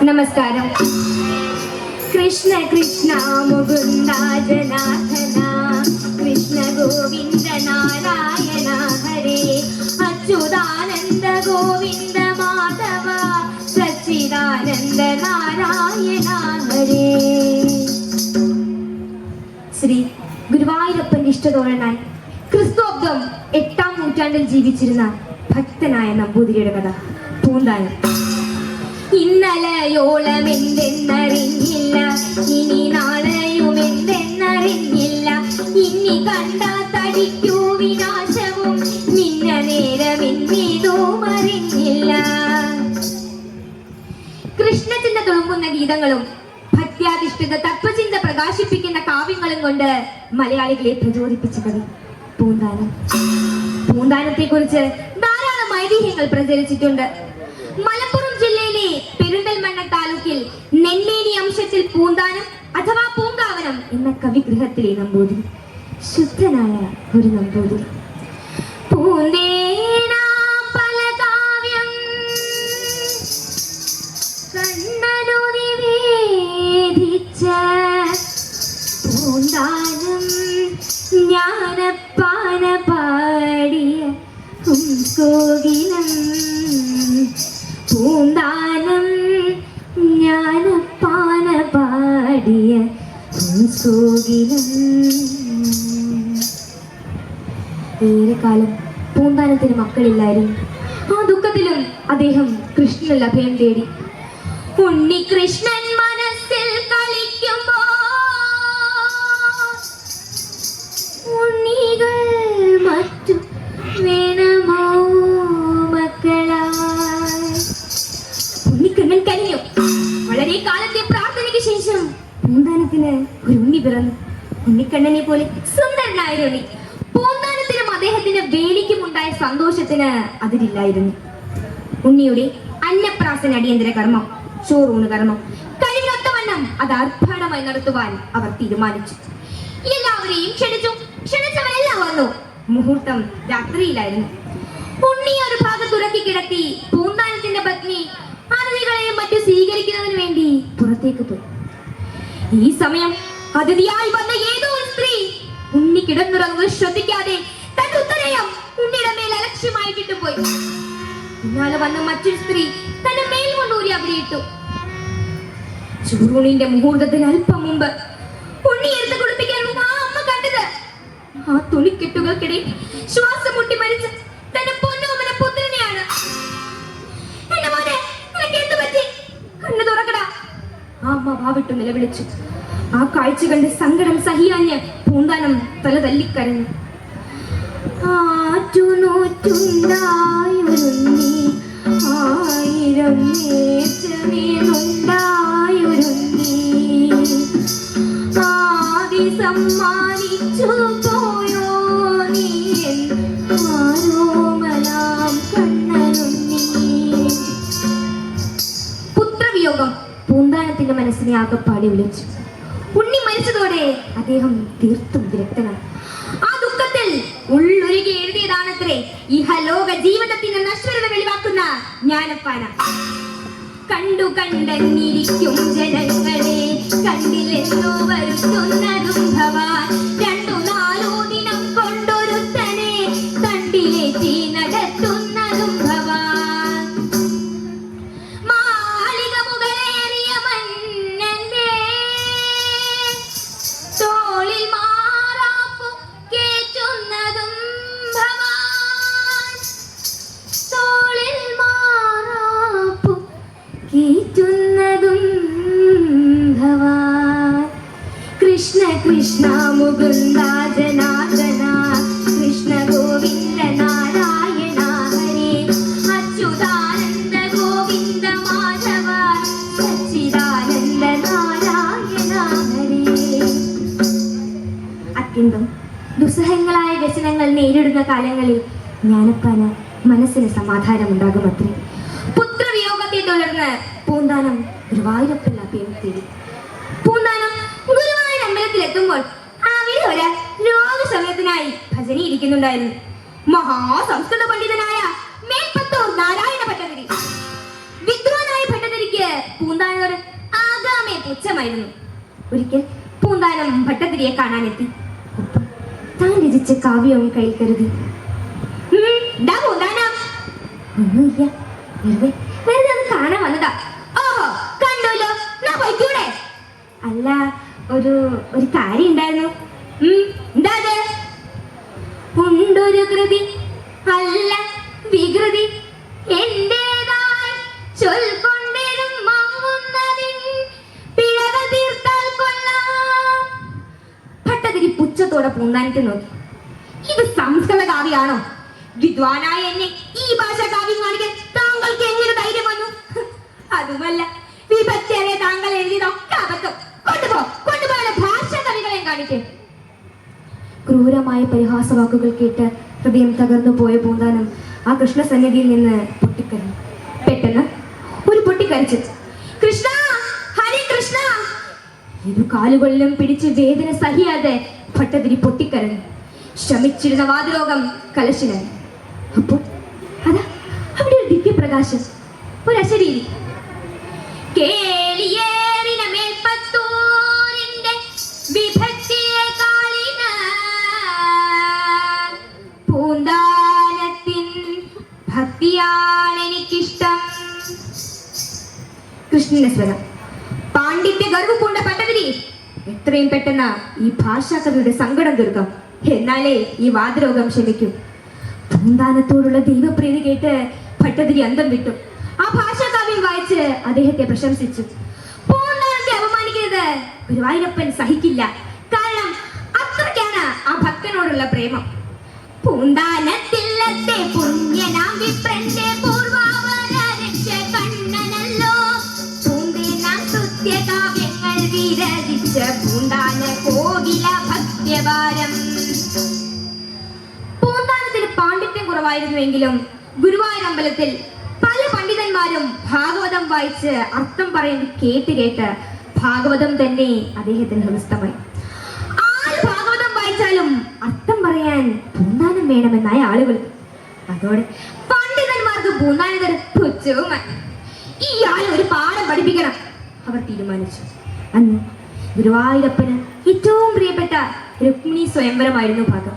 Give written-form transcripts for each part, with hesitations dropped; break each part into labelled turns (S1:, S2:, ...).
S1: നമസ്കാരം. കൃഷ്ണ കൃഷ്ണ മുകുന്ദ ജനാർദ്ദന, കൃഷ്ണ ഗോവിന്ദ നാരായണ ഹരേ, അച്യുതാനന്ദ ഗോവിന്ദ മാധവ, സച്ചിദാനന്ദ നാരായണ ഹരേ. ശ്രീ ഗുരുവായൂരപ്പന്റെ ഇഷ്ടതോഴനായി ക്രിസ്തുബ്ദം 8-ാം നൂറ്റാണ്ടിൽ ജീവിച്ചിരുന്ന ഭക്തനായ നമ്പൂതിരിയുടെ കഥ പൂന്താനം. ഇന്നലെയോളം എന്തെന്നറിഞ്ഞില്ല, ഇനി നാളെയും എന്തെന്നറിഞ്ഞില്ല, ഇനി കണ്ട തടിക്കൂ വിനാശവും, നിന്ന നേരം എന്നീതും അറിഞ്ഞില്ല. കൃഷ്ണചിന്ത തുളുമ്പുന്ന ഗീതങ്ങളും ഭക്ത്യാധിഷ്ഠിത തത്വചിന്ത പ്രകാശിപ്പിക്കുന്ന കാവ്യങ്ങളും കൊണ്ട് മലയാളികളെ പ്രചോദിപ്പിച്ച കവി പൂന്താനം. പൂന്താനത്തെ കുറിച്ച് ധാരാളം ഐതിഹ്യങ്ങൾ പ്രചരിച്ചിട്ടുണ്ട്. മലപ്പുറം ജില്ലയിലെ പെരിന്തൽമണ്ണ താലൂക്കിൽ നെന്മേനി അംശത്തിൽ പൂന്താനം അഥവാ പൂങ്കാവനം എന്ന കവിഗൃഹത്തിലെ നമ്പൂതിരി, ശുദ്ധനായ ഒരു നമ്പൂതിരി. പൂന്താനം ജ്ഞാനപ്പാന പാടിയ കോകിലം, പൂന്താനം ജ്ഞാനപ്പാന പാടിയ കോകിലം. ഏറെക്കാലം പൂന്താനത്തിന് മക്കളില്ലായിരുന്നു. ആ ദുഃഖത്തിലും അദ്ദേഹം കൃഷ്ണനിൽ അഭയം തേടി. ഉണ്ണികൃഷ്ണൻ മനസ്സിൽ കളിക്കുമ്പോ ഉണ്ണികൾ മറ്റു വേണമോ മക്കളായി. ഉണ്ണിക്കണ്ണൻ കനിഞ്ഞു. വളരെ കാലത്തെ പ്രാർത്ഥനയ്ക്ക് ശേഷം പൂന്താനത്തിന് ഒരു ഉണ്ണി പിറന്നു. ഉണ്ണിക്കണ്ണനെ പോലെ സുന്ദരനായ ഉണ്ണി. പൂന്താനത്തിനും അദ്ദേഹത്തിന്റെ വേലിക്കും ഉണ്ടായ സന്തോഷത്തിന് അതിരില്ലായിരുന്നു. ഉണ്ണിയുടെ അന്നപ്രാസന അടിയന്തര കർമ്മം, ചോറൂണ് കർമ്മം കഴിഞ്ഞൊത്തവണ്ണം അത് ആർഭാടമായി നടത്തുവാൻ അവർ തീരുമാനിച്ചു. എല്ലാവരെയും ക്ഷണിച്ചു. ക്ഷണിച്ചവരെല്ലാം വന്നു. മുഹൂർത്തം രാത്രിയിലായിരുന്നു. ഉണ്ണി ഒരു ഭാഗത്ത് ഉറക്കി കിടത്തി പൂന്താനത്തിന്റെ പത്നി അതിഥികളെയും മറ്റു സ്വീകരിക്കുന്നതിന് വേണ്ടി പുറത്തേക്ക് പോയി. ഈ സമയം അതിഥിയായി വന്ന ഏതോ ഒരു സ്ത്രീ ഉണ്ണി കിടന്നുറങ്ങുന്നത് ശ്രദ്ധിക്കാതെ തന്റെ ഉത്തരയം ഉണ്ണിയുടെ മേൽ അലക്ഷ്യമായിട്ടിട്ട് പോയി. പിന്നാലെ വന്ന മറ്റൊരു സ്ത്രീ തന്റെ മേൽ കൊണ്ടൂരി അവിടെ ഇട്ടു. ചോറൂണിന്റെ മുഹൂർത്തത്തിന് അല്പം മുമ്പ് ഉണ്ണി എടുത്ത് കുളിപ്പിക്കാൻ ആ അമ്മ കണ്ടത് ആ തുണിക്കെട്ടുകൾക്കിടയിൽ ശ്വാസം മുട്ടി മരിച്ച് തന്റെ പൊന്നോമന പുത്രനെയാണ്. എന്റെ മോനെ, നിനക്ക് എന്ത് പറ്റി? കണ്ണു തുറക്കടാ. ആ അമ്മ വാവിട്ടു നിലവിളിച്ചു. ആ കാഴ്ച കണ്ട് സങ്കടം സഹിയാഞ്ഞ് പൂന്താനം തല തല്ലിക്കരഞ്ഞു. ആറ്റുനൂറ്റുണ്ടായൊരുണ്ണി, ആയിരം നേർച്ചനേനുണ്ടായൊരുണ്ണി, ആദി സമ്മാനിച്ചു പോയോ നീ ആരോമലാം കണ്ണനുണ്ണി. പുത്രവിയോഗം പൂന്താനത്തിന്റെ മനസ്സിനെ ആകപ്പാടി വിളിച്ചു. ഉണ്ണി മരിച്ചതോടെ അദ്ദേഹം തീർത്തും വിരക്തനായി. ആ ദുഃഖത്തിൽ ഉള്ളൊരുകി എഴുതിയതാണത്രേ ഇഹലോക ജീവിതത്തിന്റെ നശ്വരത വെളിവാക്കുന്ന ജ്ഞാനപ്പാന. കണ്ടു കണ്ടന്നിരിക്കും ജനങ്ങളെ, കണ്ടില്ലെന്നോ വരുത്തുന്നതും ഭവാൻ, 2-4 ദിനം കൊണ്ടൊരുത്തനെ കണ്ടിലേറ്റി നടത്തുന്നതും ഭവാൻ. മാളിക മുകളേറിയ മന്നന്റെ തോളിൽ മാറാപ്പു കേറ്റുന്നതും ഭവാൻ, തോളിൽ മാറാപ്പു കേറ്റുന്നതും ഭവാൻ. കൃഷ്ണ കൃഷ്ണ മുകുന്ദ ജനാർദ്ദന, കൃഷ്ണ ഗോവിന്ദ നാരായണ ഹരേ, അച്യുതാനന്ദ ഗോവിന്ദ മാധവ, സച്ചിദാനന്ദ നാരായണ ഹരേ. അത്യന്തം ദുസ്സഹങ്ങളായ വ്യസനങ്ങൾ നേരിടുന്ന കാലങ്ങളിൽ ജ്ഞാനപ്പാന മനസ്സിന് സമാധാനമുണ്ടാകുമത്രേ. പുത്രവിയോഗത്തെ തുടർന്ന് പൂന്താനം ഗുരുവായൂരപ്പൻ അഭയം തേടി. പൂന്താനം ഗുരുവായൂർ അമ്പലത്തിൽ എത്തുമ്പോൾ അവിടെ ഒരു രോഗസമയത്തിനായി ഭജനി ഇരിക്കുന്നുണ്ടായിരുന്നു. മഹാസംസ്കൃത പണ്ഡിതനായ മേൽപ്പത്തൂർ നാരായണ ഭട്ടതിരി. വിദ്വാനായ ഭട്ടതിരിക്ക് പൂന്താനോട് ആകാമേ പുച്ഛമായിരുന്നു. ഒരിക്കൽ പൂന്താനം ഭട്ടതിരിയെ കാണാനെത്തി. ഒപ്പം താൻ രചിച്ച കാവ്യവും കയ്യിൽ കരുതി. പൂന്താനം ഒന്നുമില്ല, വെറുതെ വെറുതെ അത് കാണാൻ വന്നതാ. ഓഹോ, കണ്ടല്ലോ, ഞാൻ പോയിക്കൂടെ? അല്ല, ഒരു കാര്യം ഉണ്ടായിരുന്നു. എന്താ അത്? ഉണ്ടൊരു കൃതി അല്ല വികൃതി എന്റേതായി ചൊൽക്കൊണ്ടിരും മങ്ങുന്നതിൻ പിഴവ തീർത്താൽ കൊള്ളാം. ഭട്ടതിരി പുച്ഛത്തോടെ പൂന്താനത്തെ നോക്കി. ഇത് സംസ്കൃത കാവ്യാണോ? വിദ്വാനായ എന്നെ ഈ ഭാഷ കാവ്യം കാണിക്കാൻ താങ്കൾക്ക് എങ്ങനെ ധൈര്യം വന്നു? അതുമല്ല, വിഭക്തിയെ താങ്കൾ എഴുതിയതൊക്കെ അബദ്ധം. കൊണ്ടുപോയ ഭാഷാ കവികളെയും കാണിക്കേ. ക്രൂരമായ പരിഹാസവാക്കുകൾ കേട്ട് ഹൃദയം തകർന്നു പോയ പൂന്താനം ആ കൃഷ്ണസന്നിധിയിൽ നിന്ന് പൊട്ടിക്കരഞ്ഞു. പെട്ടെന്ന് ഒരു പൊട്ടിക്കരച്ചു. കൃഷ്ണ, ഹരേ കൃഷ്ണ! ഇരു കാലുകളിലും പിടിച്ച് വേദന സഹിയാതെ ഭട്ടതിരി പൊട്ടിക്കരഞ്ഞു. ശ്രമിച്ചിരുന്ന വാതരോഗം കലശിനായി. അപ്പോൾ അതാ അവിടെ ഒരു ദിവ്യപ്രകാശം, ഒരു അശരീരി. കേളിയേറിന മേൽപ്പത്തൂരിന്റെ വിഭക്തിയെ കാളിന പൂന്താനത്തിൻ ഭക്തിയാണ് എനിക്കിഷ്ടം. കൃഷ്ണന്റെ സ്വരം. പാണ്ഡിത്യ ഗർവ് പൂണ്ട ഭട്ടതിരി, എത്രയും പെട്ടെന്ന് ഈ ഭാഷാകവിയുടെ സങ്കടം തീർക്കാം, എന്നാലേ ഈ വാതരോഗം ശമിക്കൂ. പൂന്താനത്തോടുള്ള ദൈവപ്രീതി കേട്ട് ഭട്ടതിരി അന്തം വിട്ടു. ആ ഭാഷാകാവ്യം വായിച്ച് അദ്ദേഹത്തെ പ്രശംസിച്ചു. പൂന്താനത്തെ അപമാനിക്കരുത്, ഗുരുവായൂരപ്പൻ സഹിക്കില്ല. കാരണം അത്രയ്ക്കാണ് ആ ഭക്തനോടുള്ള പ്രേമം. പൂന്താനത്തില്ലത്തെ പുണ്യനാം വിപ്രന്റെ പൂർവാവര രക്ഷ കണ്ണനല്ലോ. പൂന്തേനാം സ്തുത്യകാവ്യങ്ങൾ വിരചിച്ച പൂന്താന കോകില ഭക്ത്യഭാരം. പൂന്താനത്തിന് പാണ്ഡിത്യം കുറവായിരുന്നുവെങ്കിലും ഗുരുവായൂർ അമ്പലത്തിൽ പല പണ്ഡിതന്മാരും ഭാഗവതം വായിച്ച് അർത്ഥം പറയുന്നത് കേട്ട് ഭാഗവതം തന്നെ അദ്ദേഹത്തിന് ഹൃദയസ്ഥമായി. ആര് ഭാഗവതം വായിച്ചാലും അർത്ഥം പറയാൻ പൂന്താനം വേണമെന്നായ ആളുകൾക്ക്. അതോടെ പണ്ഡിതന്മാർക്ക് പൂന്താനത്തിന് പുച്ഛവുമായി. ഇയാൾ ഒരു പാഠം പഠിപ്പിക്കണം അവർ തീരുമാനിച്ചു. അന്ന് ഗുരുവായൂരപ്പന് ഏറ്റവും പ്രിയപ്പെട്ട രുക്മിണി സ്വയംവരമായിരുന്നു ഭാഗം.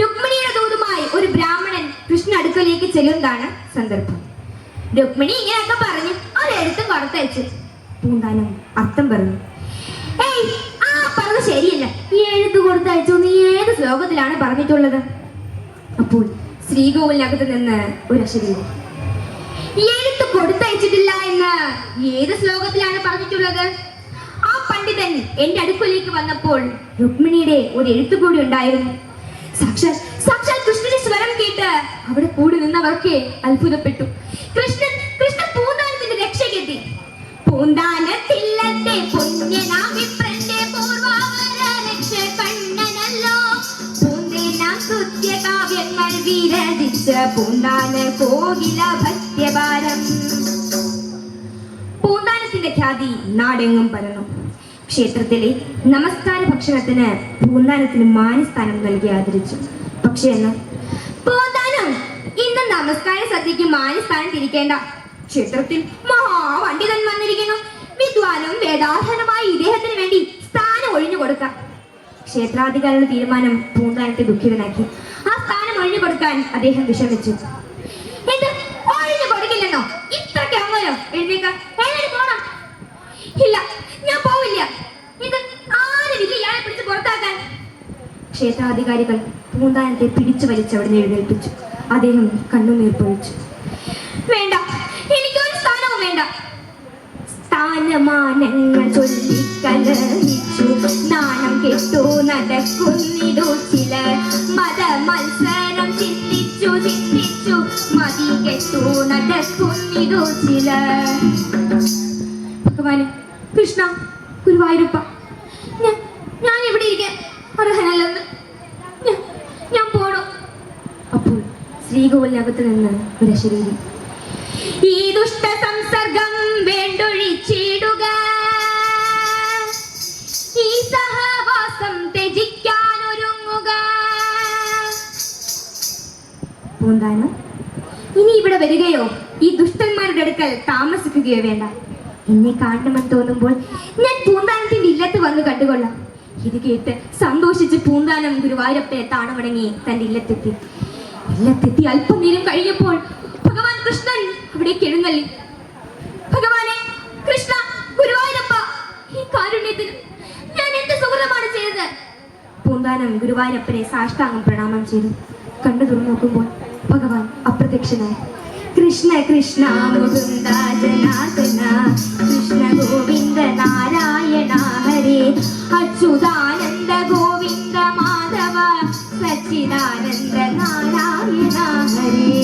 S1: രുക്മിണിയുടെ ദൂതുമായി ഒരു ബ്രാഹ്മണൻ കൃഷ്ണ അടുക്കലേക്ക് ചെല്ലുന്നതാണ് സന്ദർഭം. രുക്മിണി ഇങ്ങനെയൊക്കെ പറഞ്ഞു ഒരെഴുത്തും കൊടുത്തയച്ചു. പൂന്താനം അർത്ഥം പറഞ്ഞു. ഏയ്, ആ പറഞ്ഞ ശരിയല്ല, ഈ എഴുത്ത് കൊടുത്തയച്ചു നീ ഏത് ശ്ലോകത്തിലാണ് പറഞ്ഞിട്ടുള്ളത്? അപ്പോൾ ശ്രീകോവിലിനകത്ത് നിന്ന് ഒരു അശരീരി. എഴുത്ത് കൊടുത്തയച്ചിട്ടില്ല എന്ന് ഏത് ശ്ലോകത്തിലാണ് പറഞ്ഞിട്ടുള്ളത്? ആ പണ്ഡിതൻ എന്റെ അടുക്കലേക്ക് വന്നപ്പോൾ രുക്മിണിയുടെ ഒരു എഴുത്ത് കൂടി ഉണ്ടായിരുന്നു. സാക്ഷാൽ കൃഷ്ണന്റെ സ്വരം കേട്ട് അവിടെ കൂടി നിന്നവർക്ക് അത്ഭുതപ്പെട്ടു. കൃഷ്ണൻ പൂന്താനത്തിന്റെ രക്ഷയ്ക്കെത്തി. പൂന്താനത്തില്ലത്തെ പുണ്യനാം വിപ്രന്റെ പൂർവാവര രക്ഷ കണ്ണനല്ലോ. പൂന്തേനാം സ്തുത്യകാവ്യങ്ങൾ വിരചിച്ച പൂന്താന കോകില ഭക്ത്യഭാരം. പൂന്താനത്തിന്റെ ഖ്യാതി നാടെങ്ങും പരന്നു. ക്ഷേത്രത്തിലെ നമസ്കാര ഭക്ഷണത്തിന് പൂന്താനത്തിന് മാന്യസ്ഥാനം നൽകി ആദരിച്ചു. പക്ഷേ എന്ന് പൂന്താനം ഇന്ന് നമസ്കാര സദ്യക്ക് മാന്യസ്ഥാനം തിരിക്കേണ്ട. ക്ഷേത്രത്തിൽ മഹാപണ്ഡിതൻ വന്നിരിക്കുന്നു. വിദ്വാനും വേദാധനുമായി ഇദ്ദേഹത്തിന് വേണ്ടി സ്ഥാനം ഒഴിഞ്ഞു കൊടുക്കാം. ക്ഷേത്രാധികാരിയുടെ തീരുമാനം പൂന്താനത്തെ ദുഃഖിതനാക്കി. ആ സ്ഥാനം ഒഴിഞ്ഞു കൊടുക്കാൻ അദ്ദേഹം വിഷമിച്ചു. എന്ത് ഒഴിഞ്ഞു കൊടുക്കില്ലെന്നോ? ഇത്രയ്ക്ക് അമ്മയോ? എഴുന്നേക്കാൻ പോണം. ഇല്ല, ഞാൻ പോവില്ല. ഇത് ആരുമില്ല ഇയാളെ പിടിച്ച് പുറത്താക്കാൻ. ക്ഷേത്രാധികാരികൾ പൂന്താനത്തെ പിടിച്ചു വലിച്ചവിടുന്ന് എഴുന്നേൽപ്പിച്ചു. അദ്ദേഹം കണ്ണുനീർ പൊഴിച്ചു. വേണ്ട, എനിക്കൊരു സ്ഥാനവും വേണ്ട. സ്ഥാനമാനങ്ങൾ ചൊല്ലിക്കലഹിച്ചു നാണം കെട്ടു നടക്കുന്നിടു ചിലർ. മത മത്സരം ചിന്തിച്ചു മതി കെട്ടു നടക്കുന്നിടു ചിലർ. ഭഗവാനെ, കൃഷ്ണ, ഗുരുവായൂരപ്പ, ഞാൻ ഇവിടെ ഇരിക്കാൻ അർഹനല്ലെന്ന് ഞാൻ പോണു. അപ്പോൾ ശ്രീകോവിലിനകത്ത് നിന്ന് ഒരു അശരീരി. ഈ ദുഷ്ട സംസർഗം വേണ്ടൊഴിച്ചിടുക, ഈ സഹവാസം ത്യജിക്കാനൊരുങ്ങുക. പൂന്താനം, ഇനി ഇവിടെ വരികയോ ഈ ദുഷ്ടന്മാരുടെ അടുക്കൽ താമസിക്കുകയോ വേണ്ട. എന്നെ കാണണമെന്ന് തോന്നുമ്പോൾ ഞാൻ പൂന്താനത്തിന്റെ ഇല്ലത്ത് വന്ന് കണ്ടുകൊള്ളാം. ഇത് കേട്ട് സന്തോഷിച്ച് പൂന്താനം ഗുരുവായൂരപ്പനെ താണവണങ്ങി തന്റെ ഇല്ലത്തെത്തി അല്പനേരം കഴിഞ്ഞപ്പോൾ ഭഗവാൻ കൃഷ്ണൻ അവിടേക്ക് എഴുന്നള്ളി. ഭഗവാനെ കൃഷ്ണ, ഗുരുവായൂരപ്പ, ഈ കാരുണ്യത്തിന് ഞാൻ എന്ത് സുഹൃതമാണ് ചെയ്തത്? പൂന്താനം ഗുരുവായൂരപ്പനെ സാഷ്ടാംഗം പ്രണാമം ചെയ്തു. കണ്ണു തുറന്നു നോക്കുമ്പോൾ ഭഗവാൻ അപ്രത്യക്ഷനായി. കൃഷ്ണ കൃഷ്ണ മുകുന്ദ ജനാർദ്ദന, കൃഷ്ണ ഗോവിന്ദ നാരായണ ഹരേ, അച്യുതാനന്ദ ഗോവിന്ദ മാധവ, സച്ചിദാനന്ദ നാരായണ ഹരേ.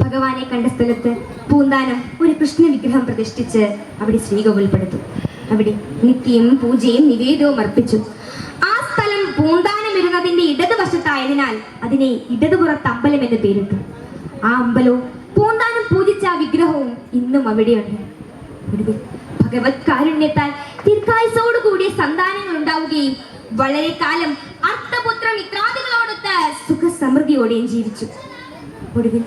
S1: ഭഗവാനെ കണ്ട സ്ഥലത്ത് പൂന്താനം ഒരു കൃഷ്ണ വിഗ്രഹം പ്രതിഷ്ഠിച്ച് അവിടെ ശ്രീകോവിൽപ്പെടുത്തു. അവിടെ നിത്യം പൂജയും നിവേദനവും അർപ്പിച്ചു. ആ സ്ഥലം പൂന്താനം വരുന്നതിന്റെ ഇടതുവശത്തായതിനാൽ അതിനെ ഇടതുപുറത്ത് അമ്പലം എന്ന് പേരിട്ടു. ആ അമ്പലവും പൂന്താനം പൂജിച്ച ആ വിഗ്രഹവും ഇന്നും അവിടെയുണ്ട്. ഒടുവിൽ ഭഗവത് കാരുണ്യത്താൽ ദീർഘായുസോടുകൂടിയ സന്താനങ്ങൾ ഉണ്ടാവുകയും വളരെ കാലം അർത്ഥപുത്ര മിത്രാദികളോടൊത്ത് സുഖസമൃദ്ധിയോടെയും ജീവിച്ചു. ഒടുവിൽ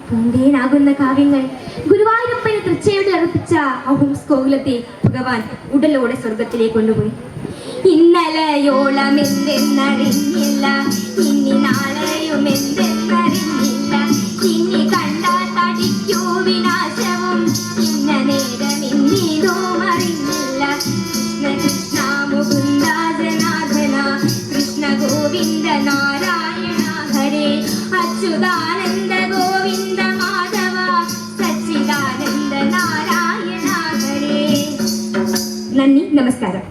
S1: പൂന്തേനാകുന്ന കാവ്യങ്ങൾ ഗുരുവായൂരപ്പന് തൃച്ചയോടെ അർപ്പിച്ച അഹംസ്കോകുലത്തെ ഭഗവാൻ ഉടലോടെ സ്വർഗത്തിലേക്ക് കൊണ്ടുപോയി. ഇന്നലെയോളം എന്തെന്നറിഞ്ഞില്ല, ഇനി നാളെയും എന്തെന്നറിഞ്ഞില്ല, ഇനി കണ്ടാൽ തടിക്കൂ വിനാശവും, ഇന്ന നേരം ഇന്നീതും അറിഞ്ഞില്ല. കൃഷ്ണ കൃഷ്ണ മുകുന്ദ ജനാർദ്ദന, കൃഷ്ണ ഗോവിന്ദ നാരായണ ഹരേ, അച്യുതാനന്ദ ഗോവിന്ദ മാധവ, സച്ചിദാനന്ദ നാരായണ ഹരേ. നന്ദി, നമസ്കാരം.